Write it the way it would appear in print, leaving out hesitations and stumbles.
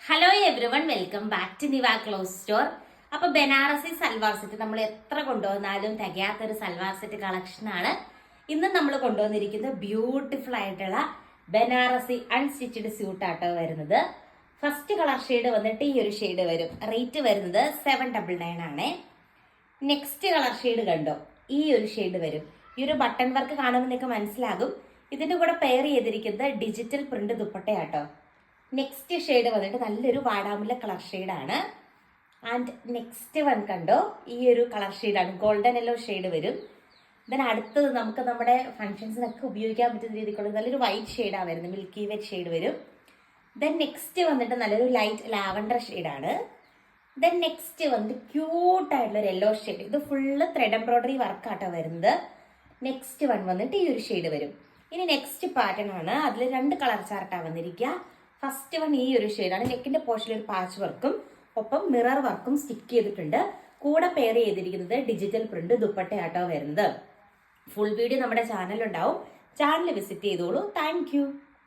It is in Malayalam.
Hello everyone, welcome back to Niva cloth store. അപ്പൊ ബനാറസി സൽവാർ സെറ്റ് നമ്മൾ എത്ര കൊണ്ടുവന്നാലും തികയാത്തൊരു സൽവാർ സെറ്റ് കളക്ഷൻ ആണ് ഇന്ന് നമ്മൾ കൊണ്ടുവന്നിരിക്കുന്നത്. ബ്യൂട്ടിഫുൾ ആയിട്ടുള്ള ബനാറസി അൺസ്റ്റിച്ചഡ് സ്യൂട്ട് ആട്ടോ വരുന്നത്. ഫസ്റ്റ് കളർ ഷെയ്ഡ് വന്നിട്ട് ഈ ഒരു ഷെയ്ഡ് വരും. റേറ്റ് വരുന്നത് 799 ആണ്. നെക്സ്റ്റ് കളർ ഷെയ്ഡ് കണ്ടോ, ഈ ഒരു ഷെയ്ഡ് വരും. ഈ ഒരു ബട്ടൺ വർക്ക് കാണുമ്പോൾ നിങ്ങൾക്ക് മനസ്സിലാകും. ഇതിന്റെ കൂടെ പെയർ ചെയ്തിരിക്കുന്നത് ഡിജിറ്റൽ പ്രിന്റ് ദുപ്പട്ടയാട്ടോ. നെക്സ്റ്റ് ഷെയ്ഡ് വന്നിട്ട് നല്ലൊരു വാടാമുല്ല കളർ ഷെയ്ഡാണ്. ആൻഡ് നെക്സ്റ്റ് വൺ കണ്ടോ, ഈ ഒരു കളർ ഷെയ്ഡാണ്, ഗോൾഡൻ യെല്ലോ ഷെയ്ഡ് വരും. ദെൻ അടുത്തത് നമുക്ക് നമ്മുടെ ഫംഗ്ഷൻസിനൊക്കെ ഉപയോഗിക്കാൻ പറ്റുന്ന രീതിക്കുള്ള നല്ലൊരു വൈറ്റ് ഷെയ്ഡാണ് വരുന്നത്, മിൽക്കി വൈറ്റ് ഷെയ്ഡ് വരും. ദെൻ നെക്സ്റ്റ് വന്നിട്ട് നല്ലൊരു ലൈറ്റ് ലാവൻഡർ ഷെയ്ഡാണ്. ദെൻ നെക്സ്റ്റ് വന്നിട്ട് ക്യൂട്ടായിട്ടുള്ളൊരു യെല്ലോ ഷെയ്ഡ്. ഇത് ഫുള്ള് ത്രെഡ് എംബ്രോയിഡറി വർക്കാട്ടോ വരുന്നത്. നെക്സ്റ്റ് വൺ വന്നിട്ട് ഈ ഒരു ഷെയ്ഡ് വരും. ഇനി നെക്സ്റ്റ് പാറ്റേൺ ആണ്, അതിൽ 2 കളർ ചാർട്ടാണ് വന്നിരിക്കുക. ഫസ്റ്റ് വൺ ഈ ഒരു ഷെയ്ഡാണ്. നെക്കിന്റെ പോർഷനിൽ ഒരു പാച്ച് വർക്കും ഒപ്പം മിറർ വർക്കും സ്റ്റിക്ക് ചെയ്തിട്ടുണ്ട്. കൂടെ പെയർ ചെയ്തിരിക്കുന്നത് ഡിജിറ്റൽ പ്രിന്റ് ദുപ്പട്ടയാട്ടോ വരുന്നത്. ഫുൾ വീഡിയോ നമ്മുടെ ചാനലുണ്ടാവും, ചാനൽ വിസിറ്റ് ചെയ്തോളൂ. താങ്ക്